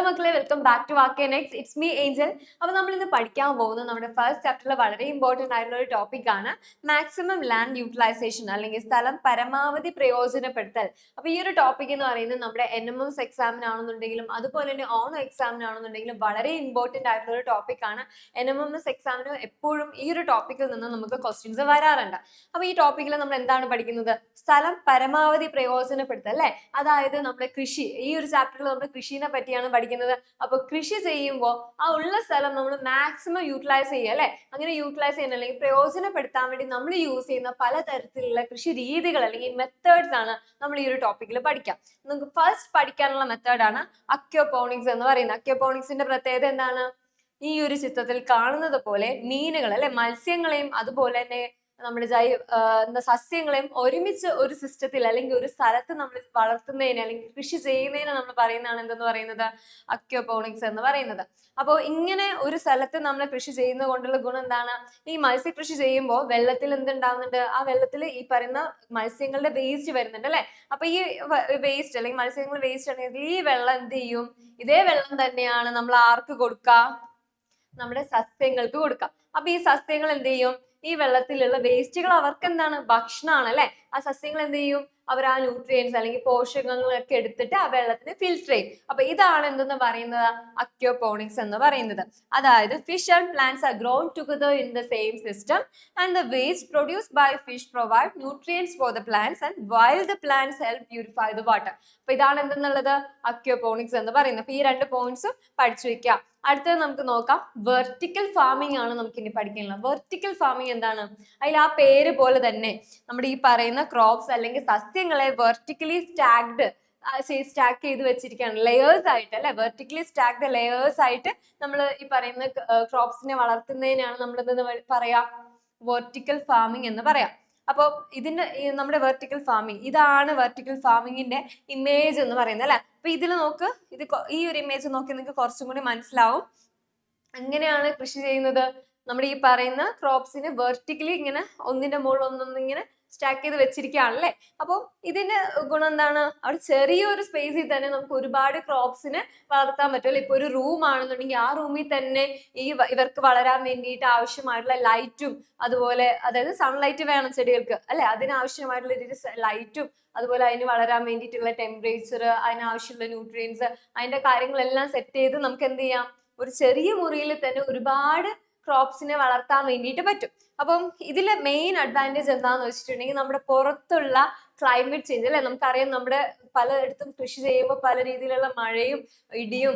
മക്കളെ, welcome back to walk next. It's me Angel. അപ്പൊ നമ്മൾ ഇന്ന് പഠിക്കാൻ പോകുന്നത് നമ്മുടെ ഫസ്റ്റ് ചാപ്റ്ററിൽ വളരെ ഇമ്പോർട്ടന്റ് ആയിട്ടുള്ള ഒരു ടോപ്പിക് ആണ് മാക്സിമം ലാൻഡ് യൂട്ടിലൈസേഷൻ അല്ലെങ്കിൽ സ്ഥലം പരമാവധി പ്രയോജനപ്പെടുത്തൽ. അപ്പൊ ഈ ഒരു ടോപ്പിക് എന്ന് പറയുന്നത് നമ്മുടെ NMS എക്സാമിനാണെന്നുണ്ടെങ്കിലും അതുപോലെ തന്നെ ഓണോ എക്സാമിനാണെന്നുണ്ടെങ്കിലും വളരെ ഇമ്പോർട്ടന്റ് ആയിട്ടുള്ള ഒരു ടോപ്പിക് ആണ്. NMS എക്സാമിന് എപ്പോഴും ഈ ഒരു ടോപ്പിക്കിൽ നിന്ന് നമുക്ക് ക്വസ്റ്റ്യൻസ് വരാറുണ്ട്. അപ്പൊ ഈ ടോപ്പിക്കിൽ നമ്മൾ എന്താണ് പഠിക്കുന്നത്? സ്ഥലം പരമാവധി പ്രയോജനപ്പെടുത്തൽ അല്ലെ. അതായത് നമ്മുടെ കൃഷി, ഈ ഒരു ചാപ്റ്ററിൽ നമ്മൾ കൃഷിനെ പറ്റിയാണ് പഠിക്കുന്നത്. അപ്പൊ കൃഷി ചെയ്യുമ്പോൾ ആ ഉള്ള സ്ഥലം നമ്മൾ മാക്സിമം യൂട്ടിലൈസ് ചെയ്യുക അല്ലെ. അങ്ങനെ യൂട്ടിലൈസ് ചെയ്യുന്ന അല്ലെങ്കിൽ പ്രയോജനപ്പെടുത്താൻ വേണ്ടി നമ്മൾ യൂസ് ചെയ്യുന്ന പലതരത്തിലുള്ള കൃഷി രീതികൾ അല്ലെങ്കിൽ മെത്തേഡ്സ് ആണ് നമ്മൾ ഈ ഒരു ടോപ്പിക്കിൽ പഠിക്കാം. നമുക്ക് ഫസ്റ്റ് പഠിക്കാനുള്ള മെത്തേഡാണ് അക്യോപോണിക്സ് എന്ന് പറയുന്നത്. അക്യോപോണിക്സിന്റെ പ്രത്യേകത എന്താണ്? ഈ ഒരു ചിത്രത്തിൽ കാണുന്നത് പോലെ മീനുകൾ അല്ലെ, മത്സ്യങ്ങളെയും അതുപോലെ തന്നെ നമ്മുടെ സസ്യങ്ങളെയും ഒരുമിച്ച് ഒരു സിസ്റ്റത്തിൽ അല്ലെങ്കിൽ ഒരു സ്ഥലത്ത് നമ്മൾ വളർത്തുന്നതിന് അല്ലെങ്കിൽ കൃഷി ചെയ്യുന്നതിന് നമ്മൾ പറയുന്നതാണ് എന്തെന്ന് പറയുന്നത്? അക്യോപോണിക്സ് എന്ന് പറയുന്നത്. അപ്പോൾ ഇങ്ങനെ ഒരു സ്ഥലത്ത് നമ്മൾ കൃഷി ചെയ്യുന്നത് കൊണ്ടുള്ള ഗുണം എന്താണ്? ഈ മത്സ്യകൃഷി ചെയ്യുമ്പോൾ വെള്ളത്തിൽ എന്തുണ്ടാവുന്നുണ്ട്? ആ വെള്ളത്തിൽ ഈ പറയുന്ന മത്സ്യങ്ങളുടെ വേസ്റ്റ് വരുന്നുണ്ട് അല്ലെ. അപ്പൊ ഈ വേസ്റ്റ് അല്ലെങ്കിൽ മത്സ്യങ്ങളുടെ വേസ്റ്റ് ആണെങ്കിൽ ഈ വെള്ളം എന്ത് ചെയ്യും? ഇതേ വെള്ളം തന്നെയാണ് നമ്മൾ ആർക്ക് കൊടുക്കുക? നമ്മുടെ സസ്യങ്ങൾക്ക് കൊടുക്കാം. അപ്പൊ ഈ സസ്യങ്ങൾ എന്ത് ചെയ്യും? ഈ വെള്ളത്തിലുള്ള വേസ്റ്റുകൾ അവർക്ക് എന്താണ്? ഭക്ഷണമാണ് അല്ലെ. ആ സസ്യങ്ങൾ എന്ത് ചെയ്യും? അവർ ആ ന്യൂട്രിയൻസ് അല്ലെങ്കിൽ പോഷകങ്ങളൊക്കെ എടുത്തിട്ട് ആ വെള്ളത്തിന് ഫിൽറ്റർ ചെയ്യും. അപ്പൊ ഇതാണ് എന്തെന്ന് പറയുന്നത്? അക്യോപോണിക്സ് എന്ന് പറയുന്നത്. അതായത് fish and plants are grown together in the same system and the waste produced by fish provide nutrients for the plants and while the plants help purify the water. അപ്പൊ ഇതാണ് എന്തെന്നുള്ളത്? അക്യോപോണിക്സ് എന്ന് പറയുന്നത്. അപ്പൊ ഈ രണ്ട് പോയിന്റ്സും പഠിച്ചു വെക്കാം. അടുത്തത് നമുക്ക് നോക്കാം. വെർട്ടിക്കൽ ഫാമിംഗ് ആണ് നമുക്ക് ഇനി പഠിക്കാനുള്ളത്. വെർട്ടിക്കൽ ഫാമിംഗ് എന്താണ്? അതിൽ ആ പേര് പോലെ തന്നെ നമ്മുടെ ഈ പറയുന്ന ക്രോപ്സ് അല്ലെങ്കിൽ സസ്യങ്ങളെ വെർട്ടിക്കലി സ്റ്റാക്ക് ചെയ്ത് വെച്ചിരിക്കുകയാണ്, ലെയേഴ്സ് ആയിട്ട് അല്ലെ. വെർട്ടിക്കലി സ്റ്റാക്ഡ് ലെയേഴ്സ് ആയിട്ട് നമ്മൾ ഈ പറയുന്ന ക്രോപ്സിനെ വളർത്തുന്നതിനാണ് നമ്മൾ എന്തെന്ന് പറയാ? വെർട്ടിക്കൽ ഫാമിംഗ് എന്ന് പറയാം. അപ്പോൾ ഇതിന്റെ നമ്മുടെ വെർട്ടിക്കൽ ഫാമിംഗ്, ഇതാണ് വെർട്ടിക്കൽ ഫാമിങ്ങിന്റെ ഇമേജ് എന്ന് പറയുന്നത് അല്ലെ. അപ്പൊ ഇതിൽ നോക്ക്, ഈ ഒരു ഇമേജ് നോക്കി നിങ്ങൾക്ക് കുറച്ചും കൂടി മനസ്സിലാവും എങ്ങനെയാണ് കൃഷി ചെയ്യുന്നത്. നമ്മുടെ ഈ പറയുന്ന ക്രോപ്സിന് വെർട്ടിക്കലി ഇങ്ങനെ ഒന്നിന്റെ മുകളിൽ ഒന്നൊന്നിങ്ങനെ സ്റ്റാക്ക് ചെയ്ത് വെച്ചിരിക്കുകയാണല്ലേ. അപ്പോൾ ഇതിന്റെ ഗുണം എന്താണ്? അവിടെ ചെറിയൊരു സ്പേസിൽ തന്നെ നമുക്ക് ഒരുപാട് ക്രോപ്സിനെ വളർത്താൻ പറ്റുമല്ലോ. ഇപ്പൊ ഒരു റൂം ആണെന്നുണ്ടെങ്കിൽ ആ റൂമിൽ തന്നെ ഇവർക്ക് വളരാൻ വേണ്ടിയിട്ട് ആവശ്യമായിട്ടുള്ള ലൈറ്റും അതുപോലെ, അതായത് സൺലൈറ്റ് വേണം ചെടികൾക്ക് അല്ലെ. അതിനാവശ്യമായിട്ടുള്ള ലൈറ്റും അതുപോലെ അതിന് വളരാൻ വേണ്ടിയിട്ടുള്ള ടെമ്പറേച്ചർ, അതിനാവശ്യമുള്ള ന്യൂട്രിയൻസ്, അതിന്റെ കാര്യങ്ങളെല്ലാം സെറ്റ് ചെയ്ത് നമുക്ക് എന്ത് ചെയ്യാം? ഒരു ചെറിയ മുറിയിൽ തന്നെ ഒരുപാട് ക്രോപ്സിനെ വളർത്താൻ വേണ്ടിയിട്ട് പറ്റും. അപ്പം ഇതിലെ മെയിൻ അഡ്വാൻറ്റേജ് എന്താന്ന് വെച്ചിട്ടുണ്ടെങ്കിൽ നമ്മുടെ പുറത്തുള്ള ക്ലൈമറ്റ് ചേഞ്ച് അല്ലെ. നമുക്കറിയാം നമ്മുടെ പലയിടത്തും കൃഷി ചെയ്യുമ്പോൾ പല രീതിയിലുള്ള മഴയും ഇടിയും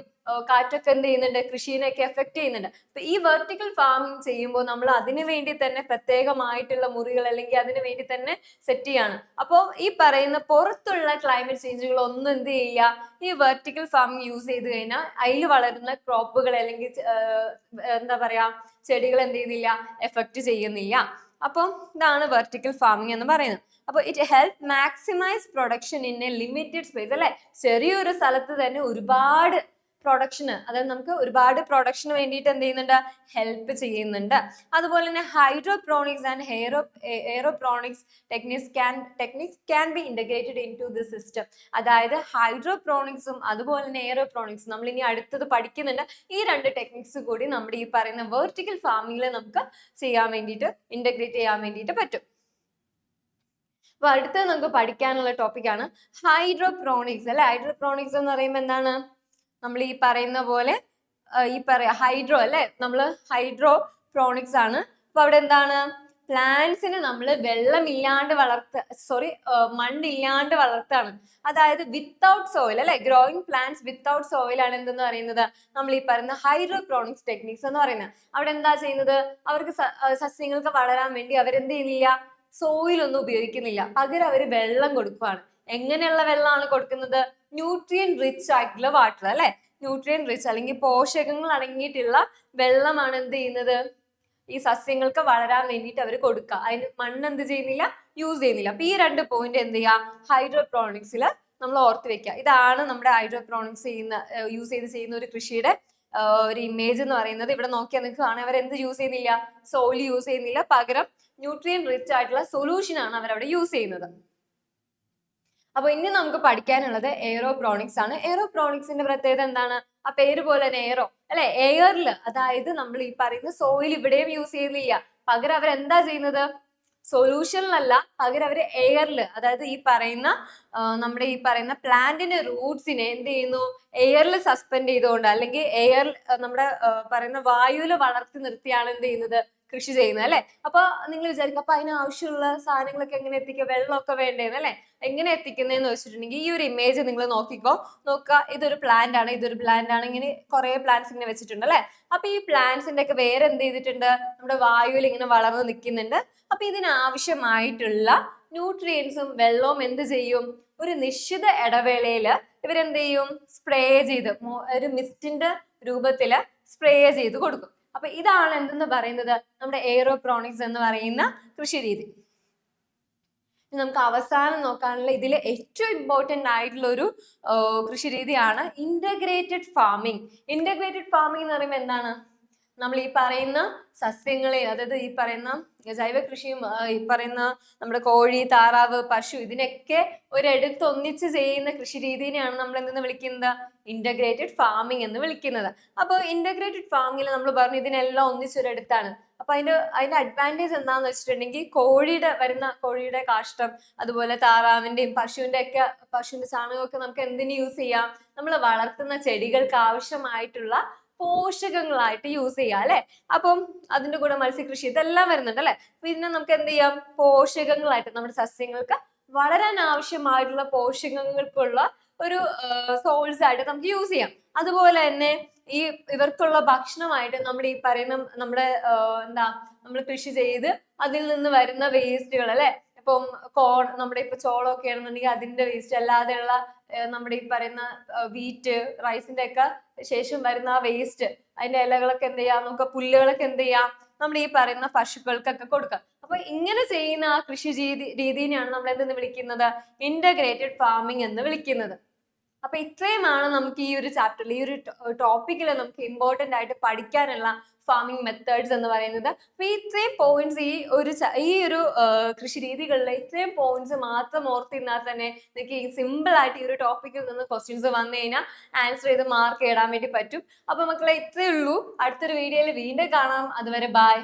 കാറ്റൊക്കെ എന്ത് ചെയ്യുന്നുണ്ട്? കൃഷിനെയൊക്കെ എഫക്ട് ചെയ്യുന്നുണ്ട്. അപ്പൊ ഈ വെർട്ടിക്കൽ ഫാമിംഗ് ചെയ്യുമ്പോൾ നമ്മൾ അതിനു വേണ്ടി തന്നെ പ്രത്യേകമായിട്ടുള്ള മുറികൾ അല്ലെങ്കിൽ അതിനു വേണ്ടി തന്നെ സെറ്റ് ചെയ്യാണ്. അപ്പോൾ ഈ പറയുന്ന പുറത്തുള്ള ക്ലൈമറ്റ് ചേഞ്ചുകൾ ഒന്നും എന്ത് ചെയ്യുക? ഈ വെർട്ടിക്കൽ ഫാമിംഗ് യൂസ് ചെയ്ത് കഴിഞ്ഞാൽ അതിൽ വളരുന്ന ക്രോപ്പുകൾ അല്ലെങ്കിൽ എന്താ പറയാ ചെടികൾ എന്ത് ചെയ്യുന്നില്ല? എഫക്ട് ചെയ്യുന്നില്ല. അപ്പം ഇതാണ് വെർട്ടിക്കൽ ഫാമിംഗ് എന്ന് പറയുന്നത്. അപ്പോൾ it help maximise production in a limited space അല്ലെ. ചെറിയൊരു സ്ഥലത്ത് തന്നെ ഒരുപാട് പ്രൊഡക്ഷന്, അതായത് നമുക്ക് ഒരുപാട് പ്രൊഡക്ഷന് വേണ്ടിയിട്ട് എന്ത് ചെയ്യുന്നുണ്ട്? ഹെൽപ്പ് ചെയ്യുന്നുണ്ട്. അതുപോലെ തന്നെ hydroponics and aeroponics techniques can be integrated into the system. അതായത് ഹൈഡ്രോപ്രോണിക്സും അതുപോലെ തന്നെ എയറോപ്രോണിക്സും നമ്മൾ ഇനി അടുത്തത് പഠിക്കുന്നുണ്ട്. ഈ രണ്ട് ടെക്നിക്സ് കൂടി നമ്മുടെ ഈ പറയുന്ന വെർട്ടിക്കൽ ഫാമിംഗിൽ നമുക്ക് ചെയ്യാൻ വേണ്ടിയിട്ട്, ഇന്റഗ്രേറ്റ് ചെയ്യാൻ വേണ്ടിയിട്ട് പറ്റും. അപ്പൊ അടുത്തത് നമുക്ക് പഠിക്കാനുള്ള ടോപ്പിക്കാണ് ഹൈഡ്രോപ്രോണിക്സ് അല്ലെ. ഹൈഡ്രോപ്രോണിക്സ് എന്ന് പറയുമ്പോൾ എന്താണ്? നമ്മൾ ഈ പറയുന്ന പോലെ ഹൈഡ്രോ അല്ലെ, നമ്മൾ ഹൈഡ്രോപ്രോണിക്സ് ആണ്. അപ്പൊ അവിടെ എന്താണ്? പ്ലാന്റ്സിന് നമ്മൾ വെള്ളമില്ലാണ്ട് മണ്ണില്ലാണ്ട് വളർത്താണ്. അതായത് വിത്തൗട്ട് സോയിൽ അല്ലെ. ഗ്രോയിങ് പ്ലാന്റ്സ് വിത്തൗട്ട് സോയിൽ ആണ് എന്തെന്ന് പറയുന്നത്? നമ്മൾ ഈ പറയുന്ന ഹൈഡ്രോപ്രോണിക്സ് ടെക്നിക്സ് എന്ന് പറയുന്നത്. അവിടെ എന്താ ചെയ്യുന്നത്? അവർക്ക് സസ്യങ്ങൾക്ക് വളരാൻ വേണ്ടി അവരെന്ത് ചെയ്യുന്നില്ല? സോയിൽ ഒന്നും ഉപയോഗിക്കുന്നില്ല, പകരം അവർ വെള്ളം കൊടുക്കുകയാണ്. എങ്ങനെയുള്ള വെള്ളമാണ് കൊടുക്കുന്നത്? ന്യൂട്രിയൻ റിച്ച് ആയിട്ടുള്ള വാട്ടർ അല്ലെ. ന്യൂട്രിയൻ റിച്ച് അല്ലെങ്കിൽ പോഷകങ്ങൾ അടങ്ങിയിട്ടുള്ള വെള്ളമാണ് എന്ത് ചെയ്യുന്നത്? ഈ സസ്യങ്ങൾക്ക് വളരാൻ വേണ്ടിയിട്ട് അവർ കൊടുക്കുക. അതിന് മണ്ണ് എന്ത് ചെയ്യുന്നില്ല? യൂസ് ചെയ്യുന്നില്ല. അപ്പൊ ഈ രണ്ട് പോയിന്റ് എന്ത് ചെയ്യുക? ഹൈഡ്രോപ്രോണിക്സിൽ നമ്മൾ ഓർത്ത് വെക്കുക. ഇതാണ് നമ്മുടെ ഹൈഡ്രോപ്രോണിക്സ് യൂസ് ചെയ്ത് ചെയ്യുന്ന ഒരു കൃഷിയുടെ ഒരു ഇമേജ് എന്ന് പറയുന്നത്. ഇവിടെ നോക്കിയാൽ നിങ്ങൾക്ക് കാണാൻ അവർ എന്ത് യൂസ് ചെയ്യുന്നില്ല? സോയിൽ യൂസ് ചെയ്യുന്നില്ല, പകരം ന്യൂട്രിയൻ റിച്ച് ആയിട്ടുള്ള സൊല്യൂഷൻ ആണ് അവരവിടെ യൂസ് ചെയ്യുന്നത്. അപ്പൊ ഇനി നമുക്ക് പഠിക്കാനുള്ളത് എയറോപ്രോണിക്സ് ആണ്. എയറോപ്രോണിക്സിന്റെ പ്രത്യേകത എന്താണ്? ആ പേര് പോലെ തന്നെ എയറോ അല്ലെ, എയറിൽ, അതായത് നമ്മൾ ഈ പറയുന്ന സോയിൽ ഇവിടെയും യൂസ് ചെയ്യുന്നില്ല. പകരം അവരെന്താ ചെയ്യുന്നത്? സൊല്യൂഷനിലല്ല, പകരം അവര് എയറിൽ, അതായത് ഈ പറയുന്ന നമ്മുടെ ഈ പറയുന്ന പ്ലാന്റിന്റെ റൂട്ട്സിനെ എന്ത് ചെയ്യുന്നു? എയറിൽ സസ്പെൻഡ് ചെയ്തുകൊണ്ട്, അല്ലെങ്കിൽ എയർ നമ്മുടെ പറയുന്ന വായുവിൽ വളർത്തി നിർത്തിയാണ് എന്ത് ചെയ്യുന്നത്? കൃഷി ചെയ്യുന്നത് അല്ലെ. അപ്പൊ നിങ്ങൾ വിചാരിക്കും, അപ്പൊ അതിന് ആവശ്യമുള്ള സാധനങ്ങളൊക്കെ എങ്ങനെ എത്തിക്കുക? വെള്ളമൊക്കെ വേണ്ടേന്ന് അല്ലെ. എങ്ങനെ എത്തിക്കുന്നതെന്ന് വെച്ചിട്ടുണ്ടെങ്കിൽ ഈ ഒരു ഇമേജ് നിങ്ങൾ നോക്കുക. ഇതൊരു പ്ലാന്റ് ആണ്, ഇങ്ങനെ കുറെ പ്ലാന്റ്സ് ഇങ്ങനെ വെച്ചിട്ടുണ്ട് അല്ലെ. അപ്പൊ ഈ പ്ലാന്റ്സിന്റെ ഒക്കെ വേറെ എന്ത് ചെയ്തിട്ടുണ്ട്? നമ്മുടെ വായുവിൽ ഇങ്ങനെ വളർന്ന് നിൽക്കുന്നുണ്ട്. അപ്പൊ ഇതിനാവശ്യമായിട്ടുള്ള ന്യൂട്രിയൻസും വെള്ളവും എന്ത് ചെയ്യും? ഒരു നിശ്ചിത ഇടവേളയില് ഇവരെന്ത് ചെയ്യും? സ്പ്രേ ചെയ്ത്, ഒരു മിസ്റ്റിന്റെ രൂപത്തില് സ്പ്രേ ചെയ്ത് കൊടുക്കും. അപ്പൊ ഇതാണ് എന്തെന്ന് പറയുന്നത്? നമ്മുടെ എയറോപ്രോണിക്സ് എന്ന് പറയുന്ന കൃഷി രീതി. നമുക്ക് അവസാനം നോക്കാനുള്ള ഇതിൽ ഏറ്റവും ഇമ്പോർട്ടൻ്റ് ആയിട്ടുള്ള ഒരു കൃഷി രീതിയാണ് ഇന്റഗ്രേറ്റഡ് ഫാമിംഗ്. ഇന്റഗ്രേറ്റഡ് ഫാമിംഗ് എന്ന് പറയുമ്പോൾ എന്താണ്? നമ്മൾ ഈ പറയുന്ന സസ്യങ്ങളെ, അതായത് ഈ പറയുന്ന ജൈവ കൃഷിയും ഈ പറയുന്ന നമ്മുടെ കോഴി, താറാവ്, പശു, ഇതിനൊക്കെ ഒരിടത്ത് ഒന്നിച്ച് ചെയ്യുന്ന കൃഷി രീതിനെയാണ് നമ്മൾ എന്തെന്ന് വിളിക്കുന്നത്? ഇന്റഗ്രേറ്റഡ് ഫാമിംഗ് എന്ന് വിളിക്കുന്നത്. അപ്പോൾ ഇന്റഗ്രേറ്റഡ് ഫാമിങ്ങിൽ നമ്മൾ പറഞ്ഞു ഇതിനെല്ലാം ഒന്നിച്ചൊരിടത്താണ്. അപ്പൊ അതിന്റെ അഡ്വാൻറ്റേജ് എന്താന്ന് വെച്ചിട്ടുണ്ടെങ്കിൽ, കോഴിയുടെ കാഷ്ടം, അതുപോലെ താറാവിന്റെയും പശുവിന്റെ ചാണകമൊക്കെ നമുക്ക് എന്തിനു യൂസ് ചെയ്യാം? നമ്മൾ വളർത്തുന്ന ചെടികൾക്ക് ആവശ്യമായിട്ടുള്ള പോഷകങ്ങളായിട്ട് യൂസ് ചെയ്യാം അല്ലെ. അപ്പം അതിന്റെ കൂടെ മത്സ്യകൃഷി, ഇതെല്ലാം വരുന്നുണ്ട് അല്ലെ. അപ്പൊ ഇതിനെ നമുക്ക് എന്ത് ചെയ്യാം? പോഷകങ്ങളായിട്ട്, നമ്മുടെ സസ്യങ്ങൾക്ക് വളരാൻ ആവശ്യമായിട്ടുള്ള പോഷകങ്ങൾക്കുള്ള ഒരു സോഴ്സ് ആയിട്ട് നമുക്ക് യൂസ് ചെയ്യാം. അതുപോലെ തന്നെ ഇവർക്കുള്ള ഭക്ഷണമായിട്ട് നമ്മൾ ഈ പറയുന്ന നമ്മുടെ നമ്മൾ കൃഷി ചെയ്ത് അതിൽ നിന്ന് വരുന്ന വേസ്റ്റുകൾ അല്ലെ. ഇപ്പം നമ്മുടെ ഇപ്പൊ ചോളമൊക്കെ ആണെന്നുണ്ടെങ്കിൽ അതിന്റെ വേസ്റ്റ്, അല്ലാതെയുള്ള നമ്മുടെ ഈ പറയുന്ന വീറ്റ്, റൈസിന്റെ ഒക്കെ ശേഷം വരുന്ന ആ വേസ്റ്റ്, അതിന്റെ ഇലകളൊക്കെ എന്ത് ചെയ്യാം? നമുക്ക് പുല്ലുകളൊക്കെ എന്ത് ചെയ്യാം? നമ്മൾ ഈ പറയുന്ന പശുക്കൾക്കൊക്കെ കൊടുക്കാം. അപ്പൊ ഇങ്ങനെ ചെയ്യുന്ന ആ കൃഷി രീതിനെയാണ് നമ്മൾ എന്തെന്ന് വിളിക്കുന്നത്? ഇന്റഗ്രേറ്റഡ് ഫാമിംഗ് എന്ന് വിളിക്കുന്നത്. അപ്പൊ ഇത്രയുമാണ് നമുക്ക് ഈ ഒരു ചാപ്റ്ററിൽ, ഈ ഒരു ടോപ്പിക്കിൽ നമുക്ക് ഇമ്പോർട്ടന്റ് ആയിട്ട് പഠിക്കാനുള്ള ഫാമിംഗ് മെത്തേഡ്സ് എന്ന് പറയുന്നത്. അപ്പൊ ഇത്രയും പോയിന്റ്സ്, ഈ ഒരു കൃഷി രീതികളിലെ ഇത്രയും പോയിന്റ്സ് മാത്രം ഓർത്തിരുന്നാൽ തന്നെ നിങ്ങൾക്ക് സിമ്പിൾ ആയിട്ട് ഈ ഒരു ടോപ്പിക്കിൽ നിന്ന് ക്വസ്റ്റ്യൻസ് വന്നു കഴിഞ്ഞാൽ ആൻസർ ചെയ്ത് മാർക്ക് ഇടാൻ വേണ്ടി പറ്റും. അപ്പൊ മക്കളെ ഇത്രയേ ഉള്ളൂ. അടുത്തൊരു വീഡിയോയിൽ വീണ്ടും കാണാം. അതുവരെ ബൈ.